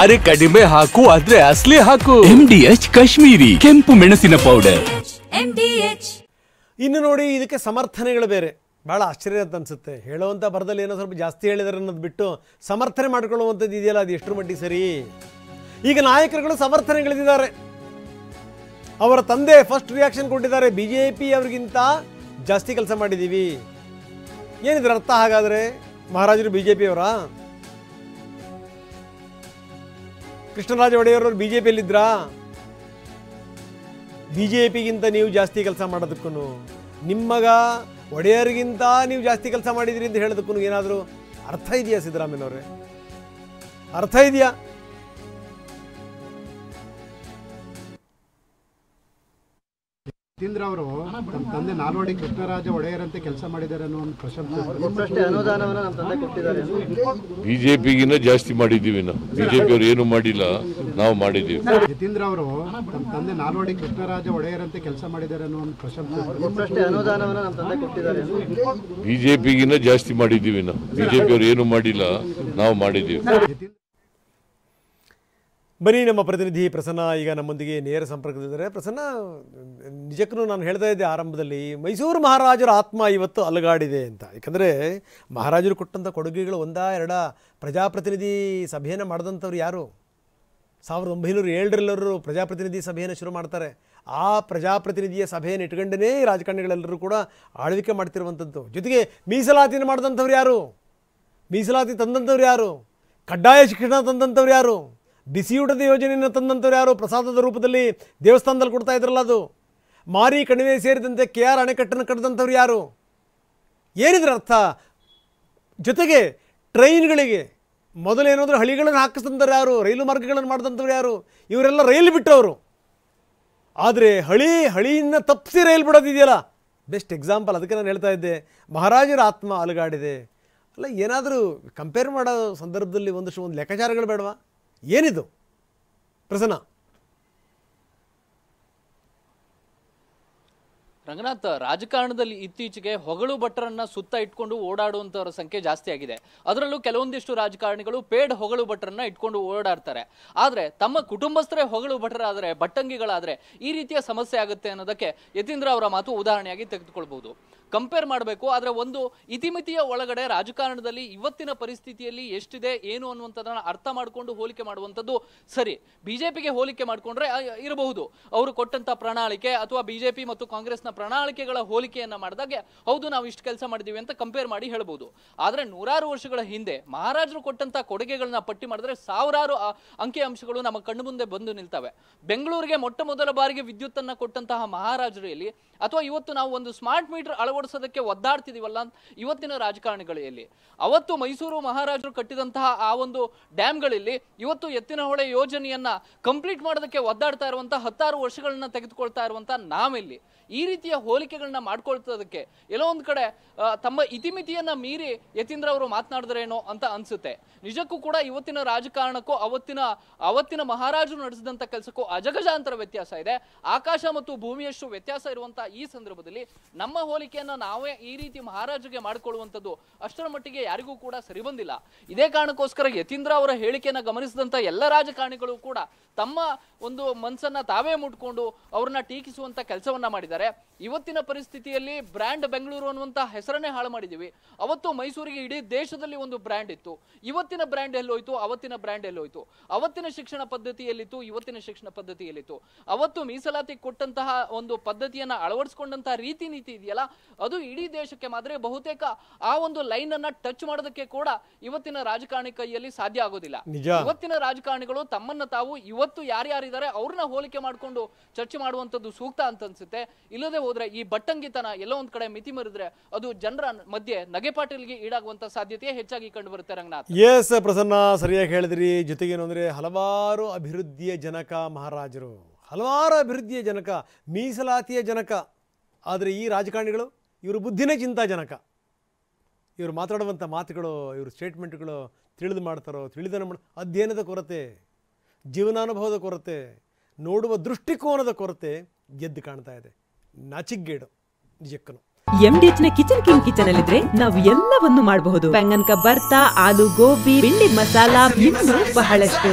ಅರೆ ಕಡಿಮೆ ಹಾಕು ಆದ್ರೆ ಅಸಲಿ ಹಾಕು. MDH ಕಾಶ್ಮೀರಿ ಕೆಂಪು ಮೆಣಸಿನ ಪೌಡರ್. ಇನ್ನು ನೋಡಿ, ಇದಕ್ಕೆ ಸಮರ್ಥನೆಗಳು ಬೇರೆ. ಭಾಳ ಆಶ್ಚರ್ಯ ಅಂತ ಅನ್ಸುತ್ತೆ. ಹೇಳುವಂಥ ಬರದಲ್ಲಿ ಏನೋ ಸ್ವಲ್ಪ ಜಾಸ್ತಿ ಹೇಳಿದಾರೆ ಅನ್ನೋದು ಬಿಟ್ಟು ಸಮರ್ಥನೆ ಮಾಡ್ಕೊಳ್ಳುವಂಥದ್ದು ಇದೆಯಲ್ಲ, ಅದು ಎಷ್ಟರ ಮಟ್ಟಿಗೆ ಸರಿ. ಈಗ ನಾಯಕರುಗಳು ಸಮರ್ಥನೆಗಳಿದ್ದಾರೆ. ಅವರ ತಂದೆ ಫಸ್ಟ್ ರಿಯಾಕ್ಷನ್ ಕೊಟ್ಟಿದ್ದಾರೆ, BJP ಅವ್ರಿಗಿಂತ ಜಾಸ್ತಿ ಕೆಲಸ ಮಾಡಿದ್ದೀವಿ. ಏನಿದ್ರ ಅರ್ಥ? ಹಾಗಾದರೆ ಮಹಾರಾಜರು BJP ಅವರಾ? ಕೃಷ್ಣರಾಜ ಒಡೆಯರವರು BJPಯಲ್ಲಿದ್ರಾ? BJPಗಿಂತ ನೀವು ಜಾಸ್ತಿ ಕೆಲಸ ಮಾಡೋದಕ್ಕೂ, ನಿಮ್ಮಗ ಒಡೆಯರಿಗಿಂತ ನೀವು ಜಾಸ್ತಿ ಕೆಲಸ ಮಾಡಿದಿರಿ ಅಂತ ಹೇಳೋದಕ್ಕೂ ಏನಾದರೂ ಅರ್ಥ ಇದೆಯಾ ಸಿದ್ದರಾಮಯ್ಯನವರೇ? ಅರ್ಥ ಇದೆಯಾ? ಯತೀಂದ್ರ ಅವರು ನಮ್ಮ ತಂದೆ ನಾಲ್ವಡಿ ಕೃಷ್ಣರಾಜ ಒಡೆಯರಂತೆ ಕೆಲಸ ಮಾಡಿದ್ದಾರೆ ಅನ್ನೋ ಒಂದು ಪ್ರಶಂಸೆ, ಅನುದಾನವನ್ನು ನಮ್ಮ ತಂದೆ ಕೊಟ್ಟಿದ್ದಾರೆ. ಬಿಜೆಪಿಗಿನ್ನ ಜಾಸ್ತಿ ಮಾಡಿದ್ದೀವಿ ನಾವು. ಬಿಜೆಪಿ ಅವರು ಏನು ಮಾಡಿಲ್ಲ, ನಾವು ಮಾಡಿದ್ದೀವಿ. ಯತೀಂದ್ರ ಅವರು ನಮ್ಮ ತಂದೆ ನಾಲ್ವಡಿ ಕೃಷ್ಣರಾಜ ಒಡೆಯರಂತೆ ಕೆಲಸ ಮಾಡಿದ್ದಾರೆ ಅನ್ನೋ ಒಂದು ಪ್ರಶಂಸೆ, ಅನುದಾನವನ್ನು ನಮ್ಮ ತಂದೆ ಕೊಟ್ಟಿದ್ದಾರೆ. ಬಿಜೆಪಿಗಿನ್ನ ಜಾಸ್ತಿ ಮಾಡಿದ್ದೀವಿ ನಾವು. ಬಿಜೆಪಿ ಅವರು ಏನು ಮಾಡಿಲ್ಲ, ನಾವು ಮಾಡಿದ್ದೀವಿ. ಬನ್ನಿ, ನಮ್ಮ ಪ್ರತಿನಿಧಿ ಪ್ರಸನ್ನ ಈಗ ನಮ್ಮೊಂದಿಗೆ ನೇರ ಸಂಪರ್ಕದಲ್ಲಿದ್ದಾರೆ. ಪ್ರಸನ್ನ, ನಿಜಕ್ಕೂ ನಾನು ಹೇಳ್ತಾ ಇದ್ದೆ ಆರಂಭದಲ್ಲಿ, ಮೈಸೂರು ಮಹಾರಾಜರ ಆತ್ಮ ಇವತ್ತು ಅಲುಗಾಡಿದೆ ಅಂತ. ಯಾಕಂದರೆ ಮಹಾರಾಜರು ಕೊಟ್ಟಂಥ ಕೊಡುಗೆಗಳು ಒಂದಾ ಎರಡ? ಪ್ರಜಾಪ್ರತಿನಿಧಿ ಸಭೆಯನ್ನು ಮಾಡಿದಂಥವ್ರು ಯಾರು? 1907 ಪ್ರಜಾಪ್ರತಿನಿಧಿ ಸಭೆಯನ್ನು ಶುರು ಮಾಡ್ತಾರೆ. ಆ ಪ್ರಜಾಪ್ರತಿನಿಧಿಯ ಸಭೆಯನ್ನು ಇಟ್ಕೊಂಡೇ ರಾಜಕಾರಣಿಗಳೆಲ್ಲರೂ ಕೂಡ ಆಳ್ವಿಕೆ ಮಾಡ್ತಿರುವಂಥದ್ದು. ಜೊತೆಗೆ ಮೀಸಲಾತಿನ ಮಾಡಿದಂಥವ್ರು ಯಾರು? ಮೀಸಲಾತಿ ತಂದಂಥವ್ರು ಯಾರು? ಕಡ್ಡಾಯ ಶಿಕ್ಷಣ ತಂದಂಥವ್ರು ಯಾರು? ಬಿಸಿಯೂಟದ ಯೋಜನೆಯನ್ನು ತಂದಂಥವ್ರು ಯಾರು? ಪ್ರಸಾದದ ರೂಪದಲ್ಲಿ ದೇವಸ್ಥಾನದಲ್ಲಿ ಕೊಡ್ತಾ ಇದ್ರಲ್ಲ ಅದು. ಮಾರಿ ಕಣಿವೆ ಸೇರಿದಂತೆ KR ಅಣೆಕಟ್ಟನ್ನು ಕಟ್ಟಿದಂಥವ್ರು ಯಾರು? ಏನಿದ್ರ ಅರ್ಥ? ಜೊತೆಗೆ ಟ್ರೈನ್ಗಳಿಗೆ ಮೊದಲೇನಾದರೂ ಹಳಿಗಳನ್ನು ಹಾಕಿಸಿದಂಥವ್ರು ಯಾರು? ರೈಲು ಮಾರ್ಗಗಳನ್ನು ಮಾಡಿದಂಥವ್ರು ಯಾರು? ಇವರೆಲ್ಲ ರೈಲು ಬಿಟ್ಟವರು. ಆದರೆ ಹಳಿಯನ್ನು ತಪ್ಪಿಸಿ ರೈಲು ಬಿಡೋದಿದೆಯಲ್ಲ, ಬೆಸ್ಟ್ ಎಕ್ಸಾಂಪಲ್. ಅದಕ್ಕೆ ನಾನು ಹೇಳ್ತಾ ಇದ್ದೆ, ಮಹಾರಾಜರ ಆತ್ಮ ಅಲುಗಾಡಿದೆ. ಅಲ್ಲ, ಏನಾದರೂ ಕಂಪೇರ್ ಮಾಡೋ ಸಂದರ್ಭದಲ್ಲಿ ಒಂದು ಲೆಕ್ಕಾಚಾರಗಳು ಬೇಡವಾ? ಏನಿದು ಪ್ರಸನ್ನ? ರಂಗನಾಥ್, ರಾಜಕಾರಣದಲ್ಲಿ ಇತ್ತೀಚೆಗೆ ಹೊಗಳು ಭಟ್ರನ್ನ ಸುತ್ತ ಇಟ್ಕೊಂಡು ಓಡಾಡುವಂತವರ ಸಂಖ್ಯೆ ಜಾಸ್ತಿ ಆಗಿದೆ. ಅದರಲ್ಲೂ ಕೆಲವೊಂದಿಷ್ಟು ರಾಜಕಾರಣಿಗಳು ಪೇಡ್ ಹೊಗಳು ಭಟ್ರನ್ನ ಇಟ್ಕೊಂಡು ಓಡಾಡ್ತಾರೆ. ಆದ್ರೆ ತಮ್ಮ ಕುಟುಂಬಸ್ಥರೇ ಹೊಗಳು ಭಟ್ರಾದ್ರೆ, ಭಟ್ಟಂಗಿಗಳಾದ್ರೆ ಈ ರೀತಿಯ ಸಮಸ್ಯೆ ಆಗುತ್ತೆ ಅನ್ನೋದಕ್ಕೆ ಯತೀಂದ್ರ ಅವರ ಮಾತು ಉದಾಹರಣೆಯಾಗಿ ತೆಗೆದುಕೊಳ್ಬಹುದು. ಕಂಪೇರ್ ಮಾಡಬೇಕು, ಆದರೆ ಒಂದು ಇತಿಮಿತಿಯ ಒಳಗಡೆ ರಾಜಕಾರಣದಲ್ಲಿ ಇವತ್ತಿನ ಪರಿಸ್ಥಿತಿಯಲ್ಲಿ ಎಷ್ಟಿದೆ ಏನು ಅನ್ನುವಂಥದ್ದನ್ನ ಅರ್ಥ ಮಾಡಿಕೊಂಡು ಹೋಲಿಕೆ ಮಾಡುವಂಥದ್ದು ಸರಿ. ಬಿಜೆಪಿಗೆ ಹೋಲಿಕೆ ಮಾಡಿಕೊಂಡ್ರೆ ಇರಬಹುದು, ಅವರು ಕೊಟ್ಟಂತ ಪ್ರಣಾಳಿಕೆ ಅಥವಾ ಬಿಜೆಪಿ ಮತ್ತು ಕಾಂಗ್ರೆಸ್ನ ಪ್ರಣಾಳಿಕೆಗಳ ಹೋಲಿಕೆಯನ್ನ ಮಾಡಿದಾಗ ಹೌದು ನಾವು ಇಷ್ಟು ಕೆಲಸ ಮಾಡಿದೀವಿ ಅಂತ ಕಂಪೇರ್ ಮಾಡಿ ಹೇಳ್ಬೋದು. ಆದ್ರೆ ನೂರಾರು ವರ್ಷಗಳ ಹಿಂದೆ ಮಹಾರಾಜರು ಕೊಟ್ಟಂತ ಕೊಡುಗೆಗಳನ್ನ ಪಟ್ಟಿ ಮಾಡಿದ್ರೆ ಸಾವಿರಾರು ಅಂಕಿ ಅಂಶಗಳು ನಮ್ಮ ಕಣ್ಣು ಮುಂದೆ ಬಂದು ನಿಲ್ತವೆ. ಬೆಂಗಳೂರಿಗೆ ಮೊಟ್ಟ ಮೊದಲ ಬಾರಿಗೆ ವಿದ್ಯುತ್ ಅನ್ನ ಕೊಟ್ಟಂತಹ ಮಹಾರಾಜರಲ್ಲಿ, ಅಥವಾ ಇವತ್ತು ನಾವು ಒಂದು ಸ್ಮಾರ್ಟ್ ಮೀಟರ್ ಅಳವಡಿಸೋದಕ್ಕೆ ಒದ್ದಾಡ್ತಿದೀವಲ್ಲ ಇವತ್ತಿನ ರಾಜಕಾರಣಿಗಳಲ್ಲಿ, ಅವತ್ತು ಮೈಸೂರು ಮಹಾರಾಜರು ಕಟ್ಟಿದಂತಹ ಆ ಒಂದು ಡ್ಯಾಮ್ಗಳಲ್ಲಿ ಇವತ್ತು ಎತ್ತಿನಹೊಳೆ ಯೋಜನೆಯನ್ನ ಕಂಪ್ಲೀಟ್ ಮಾಡೋದಕ್ಕೆ ಒದ್ದಾಡ್ತಾ ಇರುವಂತಹ 10 ವರ್ಷಗಳನ್ನ ತೆಗೆದುಕೊಳ್ತಾ ಇರುವಂತಹ ನಾವೆಲ್ಲಿ ಈ ರೀತಿಯ ಹೋಲಿಕೆಗಳನ್ನ ಮಾಡ್ಕೊಳ್ತದಕ್ಕೆ ಎಲ್ಲೋ ಒಂದ್ ಕಡೆ ತಮ್ಮ ಇತಿಮಿತಿಯನ್ನ ಮೀರಿ ಯತೀಂದ್ರ ಅವರು ಮಾತನಾಡಿದ್ರೇನೋ ಅಂತ ಅನ್ಸುತ್ತೆ. ನಿಜಕ್ಕೂ ಕೂಡ ಇವತ್ತಿನ ರಾಜಕಾರಣಕ್ಕೂ ಅವತ್ತಿನ ಮಹಾರಾಜರು ನಡೆಸಿದಂತ ಕೆಲಸಕ್ಕೂ ಅಜಗಜಾಂತರ ವ್ಯತ್ಯಾಸ ಇದೆ. ಆಕಾಶ ಮತ್ತು ಭೂಮಿಯಷ್ಟು ವ್ಯತ್ಯಾಸ ಇರುವಂತಹ ಈ ಸಂದರ್ಭದಲ್ಲಿ ನಮ್ಮ ಹೋಲಿಕೆಯನ್ನ ನಾವೇ ಈ ರೀತಿ ಮಹಾರಾಜರಿಗೆ ಮಾಡಿಕೊಳ್ಳುವಂಥದ್ದು ಅಷ್ಟರ ಮಟ್ಟಿಗೆ ಯಾರಿಗೂ ಕೂಡ ಸರಿ ಬಂದಿಲ್ಲ. ಇದೇ ಕಾರಣಕ್ಕೋಸ್ಕರ ಯತೀಂದ್ರ ಅವರ ಹೇಳಿಕೆಯನ್ನ ಗಮನಿಸಿದಂತ ಎಲ್ಲ ರಾಜಕಾರಣಿಗಳು ಕೂಡ ತಮ್ಮ ಒಂದು ಮನಸ್ಸನ್ನ ತಾವೇ ಮುಟ್ಕೊಂಡು ಅವ್ರನ್ನ ಟೀಕಿಸುವಂತ ಕೆಲಸವನ್ನ ಮಾಡಿದ್ದಾರೆ. ಇವತ್ತಿನ ಪರಿಸ್ಥಿತಿಯಲ್ಲಿ ಬ್ರ್ಯಾಂಡ್ ಬೆಂಗಳೂರು ಅನ್ನುವಂತ ಹೆಸರನ್ನೇ ಹಾಳು ಮಾಡಿದೀವಿ. ಅವತ್ತು ಮೈಸೂರಿಗೆ ಇಡೀ ದೇಶದಲ್ಲಿ ಒಂದು ಬ್ರ್ಯಾಂಡ್ ಇತ್ತು. ಇವತ್ತಿನ ಬ್ರ್ಯಾಂಡ್ ಎಲ್ಲೋಯ್ತು, ಅವತ್ತಿನ ಬ್ರ್ಯಾಂಡ್ ಎಲ್ಲೋಯ್ತು? ಅವತ್ತಿನ ಶಿಕ್ಷಣ ಪದ್ಧತಿ ಎಲ್ಲಿತ್ತು, ಇವತ್ತಿನ ಶಿಕ್ಷಣ ಪದ್ಧತಿ ಎಲ್ಲಿತ್ತು? ಅವತ್ತು ಮೀಸಲಾತಿ ಕೊಟ್ಟಂತಹ ಒಂದು ಪದ್ಧತಿಯನ್ನ ಅಳವಡಿಸಿಕೊಂಡಂತಹ ರೀತಿ ನೀತಿ ಇದೆಯಲ್ಲ, ಅದು ಇಡೀ ದೇಶಕ್ಕೆ ಮಾತ್ರ. ಬಹುತೇಕ ಆ ಒಂದು ಲೈನ್ ಅನ್ನ ಟಚ್ ಮಾಡೋದಕ್ಕೆ ಕೂಡ ಇವತ್ತಿನ ರಾಜಕಾರಣಿ ಕೈಯಲ್ಲಿ ಸಾಧ್ಯ ಆಗೋದಿಲ್ಲ. ಇವತ್ತಿನ ರಾಜಕಾರಣಿಗಳು ತಮ್ಮನ್ನ ತಾವು ಇವತ್ತು ಯಾರ್ಯಾರಿದ್ದಾರೆ ಅವ್ರನ್ನ ಹೋಲಿಕೆ ಮಾಡಿಕೊಂಡು ಚರ್ಚೆ ಮಾಡುವಂತದ್ದು ಸೂಕ್ತ ಅಂತ ಅನ್ಸುತ್ತೆ. ಇಲ್ಲದೆ ಹೋದ್ರೆ ಈ ಬಟ್ಟಂಗಿತನ ಎಲ್ಲೋ ಒಂದ್ ಕಡೆ ಮಿತಿ ಮರಿದ್ರೆ ಅದು ಜನರ ಮಧ್ಯೆ ನಗೆಪಾಟಲಿಗೆ ಈಡಾಗುವಂತ ಸಾಧ್ಯತೆ ಹೆಚ್ಚಾಗಿ ಕಂಡು ಬರುತ್ತೆ. ರಂಗನಾಥ್, ಎಸ್ ಪ್ರಸನ್ನ, ಸರಿಯಾಗಿ ಹೇಳಿದ್ರಿ. ಜೊತೆಗೇನು ಅಂದ್ರೆ ಹಲವಾರು ಅಭಿವೃದ್ಧಿಯ ಜನಕ ಮಹಾರಾಜರು, ಹಲವಾರು ಅಭಿವೃದ್ಧಿಯ ಜನಕ, ಮೀಸಲಾತಿಯ ಜನಕ. ಆದರೆ ಈ ರಾಜಕಾರಣಿಗಳು ಇವರು ಬುದ್ಧಿನೇ ಚಿಂತಾ ಜನಕ. ಇವರು ಮಾತಾಡುವಂಥ ಮಾತುಗಳು, ಇವರು ಸ್ಟೇಟ್ಮೆಂಟ್ಗಳು ತಿಳಿದು ಮಾಡ್ತಾರೋ ತಿಳಿದನ ಅಧ್ಯಯನದ ಕೊರತೆ, ಜೀವನಾನುಭವದ ಕೊರತೆ, ನೋಡುವ ದೃಷ್ಟಿಕೋನದ ಕೊರತೆ ಎದ್ದು ಕಾಣ್ತಾ ಇದೆ. ನಾಚಿಗೇಡು ನಿಜಕ್ಕೂ. MDH ನ ಕಿಚನ್ ಅಲ್ಲಿದ್ರೆ ನಾವು ಎಲ್ಲವನ್ನು ಮಾಡಬಹುದು. ಬೆಂಗನ್ ಕಾ ಬರ್ತಾ, ಆಲೂ ಗೋಬಿ, ಭಿಂಡಿ ಮಸಾಲಾ, ಇನ್ನೂ ಬಹಳಷ್ಟು.